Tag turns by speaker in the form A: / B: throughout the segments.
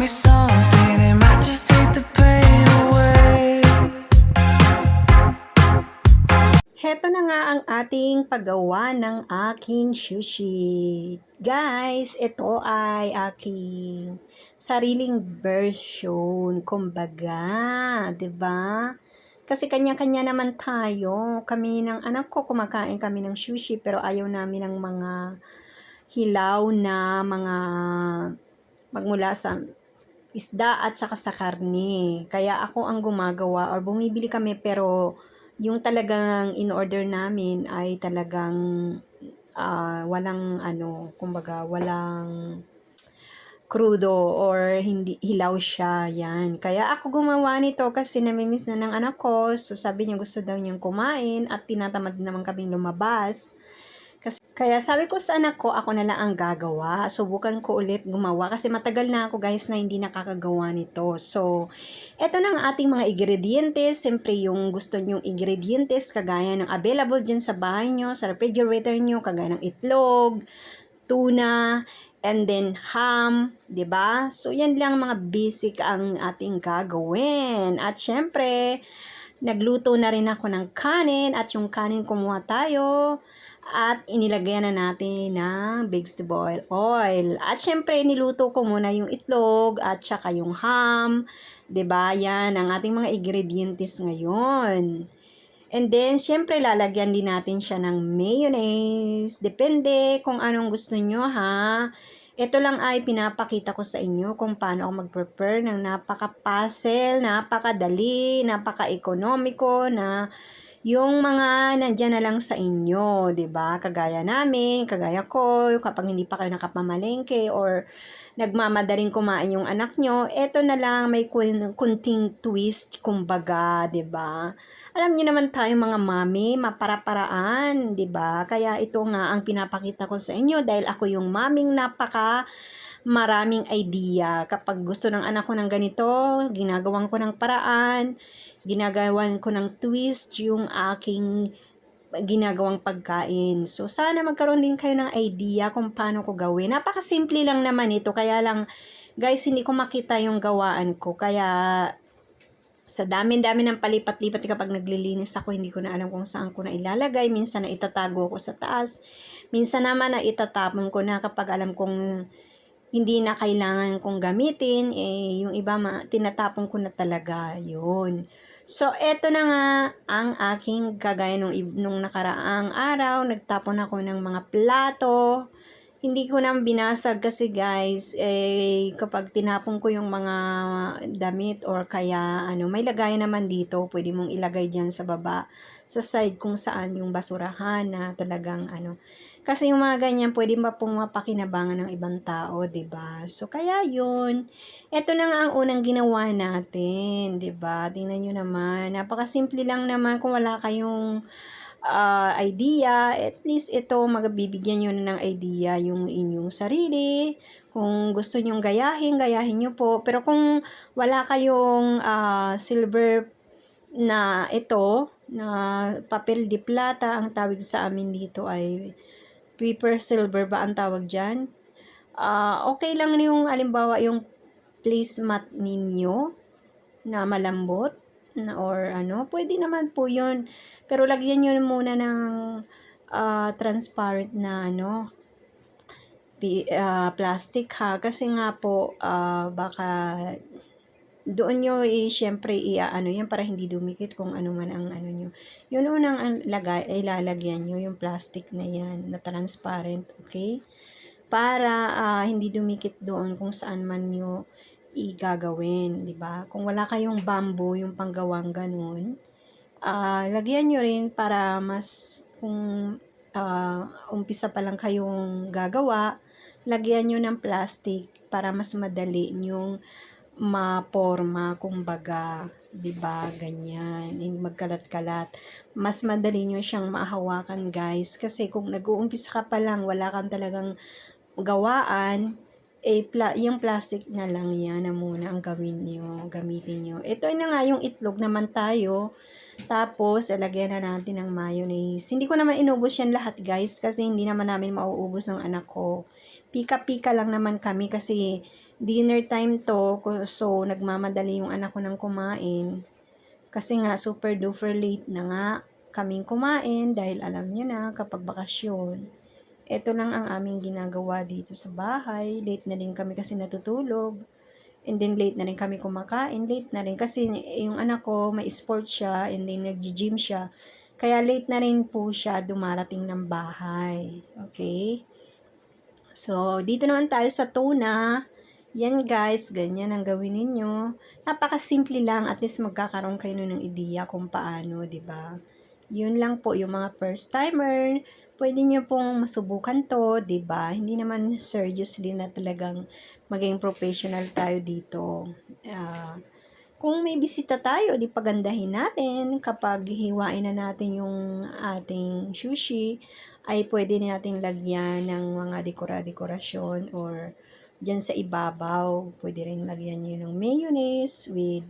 A: me something, it might just take the pain away.
B: Heto na nga ang ating paggawa ng aking sushi. Guys, ito ay aking sariling version, kumbaga, 'di ba? Kasi kanya-kanya naman tayo. Kami ng anak ko kumakain kami ng sushi pero ayaw namin ng mga hilaw na mga magmula sa isda at saka sa karne. Kaya ako ang gumagawa or bumibili kami pero yung talagang in-order namin ay talagang walang kumbaga walang crudo or hindi hilaw siya, yan. Kaya ako gumawa nito kasi namimiss na ng anak ko. So sabi niya gusto daw niyang kumain at tinatamad naman kaming lumabas. Kaya sabi ko sa anak ko, ako na lang ang gagawa. Subukan ko ulit gumawa kasi matagal na ako guys na hindi nakakagawa nito. So, eto na ang ating mga ingredientes. Siyempre yung gusto nyong ingredientes kagaya ng available dyan sa bahay nyo, sa refrigerator nyo, kagaya ng itlog, tuna, and then ham, 'di ba? So, yan lang mga basic ang ating gagawin. At syempre, nagluto na rin ako ng kanin at yung kanin kumuha tayo at inilagyan na natin ng vegetable oil. At syempre, niluto ko muna yung itlog at saka yung ham. 'Di ba? Yan ang ating mga ingredients ngayon. And then, syempre, lalagyan din natin siya ng mayonnaise. Depende kung anong gusto nyo, ha? Ito lang ay pinapakita ko sa inyo kung paano ako mag-prepare ng napaka-puzzle, napakadali, napaka-ekonomiko na yung mga nandyan na lang sa inyo, 'di ba? Kagaya namin, kagaya ko, kapag hindi pa kayo nakapamalengke or nagmamadaling kumain yung anak nyo, eto na lang may kunting twist, kumbaga, 'di ba? Alam niyo naman tayo mga mami, mapara-paraan, 'di ba? Kaya ito nga ang pinapakita ko sa inyo dahil ako yung maming napaka maraming idea. Kapag gusto ng anak ko ng ganito, ginagawan ko ng paraan, ginagawan ko ng twist yung aking ginagawang pagkain. So, sana magkaroon din kayo ng idea kung paano ko gawin. Napakasimple lang naman ito. Kaya lang, guys, hindi ko makita yung gawaan ko. Kaya, sa dami-dami ng palipat-lipat kapag naglilinis ako, hindi ko na alam kung saan ko na ilalagay. Minsan na itatago ko sa taas. Minsan naman na itatapon ko na kapag alam kong hindi na kailangan kong gamitin, yung iba tinatapon ko na talaga, yun. So, eto na nga ang aking kagaya nung nakaraang araw, nagtapon ako ng mga plato. Hindi ko na binasag kasi guys, kapag tinapon ko yung mga damit or kaya may lagayan naman dito, pwede mong ilagay dyan sa baba, sa side kung saan yung basurahan na talagang kasi yung mga ganyan, pwede ba pong mapakinabangan ng ibang tao, 'di ba? So, kaya yun. Ito na nga ang unang ginawa natin, 'di ba? Tingnan nyo naman. Napakasimple lang naman kung wala kayong idea. At least ito, magbibigyan nyo na ng idea yung inyong sarili. Kung gusto nyong gayahin, gayahin nyo po. Pero kung wala kayong silver na ito, na papel di plata, ang tawag sa amin dito ay paper silver ba ang tawag dyan? Okay lang yung halimbawa yung placemat ninyo na malambot na or pwede naman po yun. Pero lagyan nyo muna ng transparent na plastic ha. Kasi nga po baka doon nyo syempre yan para hindi dumikit kung ano man ang nyo. Yun unang ilalagyan nyo yung plastic na yan na transparent, okay? Para hindi dumikit doon kung saan man nyo igagawin, di ba? Kung wala kayong bamboo, yung panggawang ganun, lagyan nyo rin para mas kung umpisa pa lang kayong gagawa, lagyan nyo ng plastic para mas madali yung maporma, kumbaga, 'di ba? Ganyan, hindi magkalat-kalat. Mas madali nyo siyang mahawakan, guys, kasi kung nag-uumpisa ka pa lang, wala kang talagang gawaan, yung plastic na lang yan na muna ang gamitin nyo. Ito na nga yung itlog naman tayo. Tapos, lagyan na natin ng mayonnaise. Hindi ko naman inubos yan lahat, guys, kasi hindi naman namin mauubos ng anak ko. Pika-pika lang naman kami kasi dinner time to, so nagmamadali yung anak ko ng kumain. Kasi nga super duper late na nga kaming kumain dahil alam nyo na kapag bakasyon. Ito lang ang aming ginagawa dito sa bahay. Late na din kami kasi natutulog. And then late na rin kami kumakain. Late na rin kasi yung anak ko may sport siya and then nag-gym siya. Kaya late na rin po siya dumarating ng bahay. Okay? So, dito naman tayo sa tuna. Yan guys, ganyan ang gawin ninyo. Napakasimple lang, at least magkakaroon kayo ng ideya kung paano, 'di ba? Yun lang po yung mga first timer. Pwede nyo pong masubukan to, 'di ba? Hindi naman seriously na talagang maging professional tayo dito. Kung may bisita tayo, di pagandahin natin. Kapag hiwain na natin yung ating sushi, ay pwede nating lagyan ng mga dekorasyon or dyan sa ibabaw. Pwede rin lagyan nyo ng mayonnaise with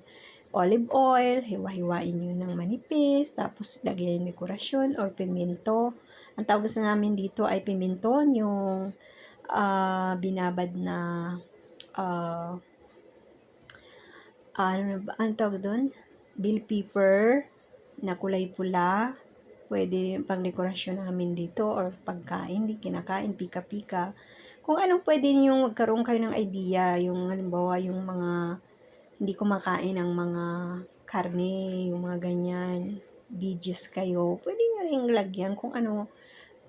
B: olive oil. Hiwa-hiwain nyo ng manipis. Tapos lagyan yung dekorasyon or pimento. Ang tawag sa namin dito ay pimenton, yung binabad na ang tawag doon? Bell pepper na kulay pula. Pwede pang dekorasyon namin dito or pagkain, di kinakain, pika-pika. Kung anong pwede niyo magkaroon kayo ng idea, yung halimbawa yung mga hindi kumakain ng mga karne, yung mga ganyan, veggies kayo, pwede nyo rin lagyan kung ano,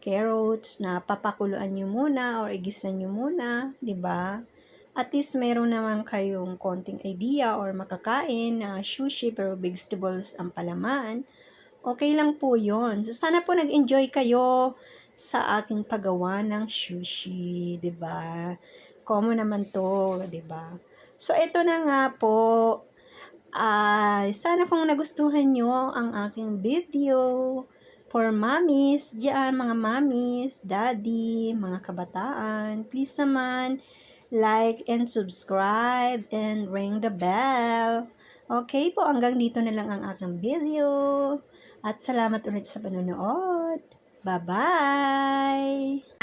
B: carrots na papakuluan nyo muna or igisan nyo muna, di ba? At least meron naman kayong konting idea or makakain na sushi pero vegetables ang palaman. Okay lang po yon. So, sana po nag-enjoy kayo sa aking paggawa ng sushi, 'di ba? Common naman 'to, 'di ba? So, ito na nga po. Sana kung nagustuhan nyo ang aking video for mommies, diyan mga mommies, daddy, mga kabataan, please naman like and subscribe and ring the bell. Okay po, hanggang dito na lang ang aking video. At salamat ulit sa panonood. Bye-bye!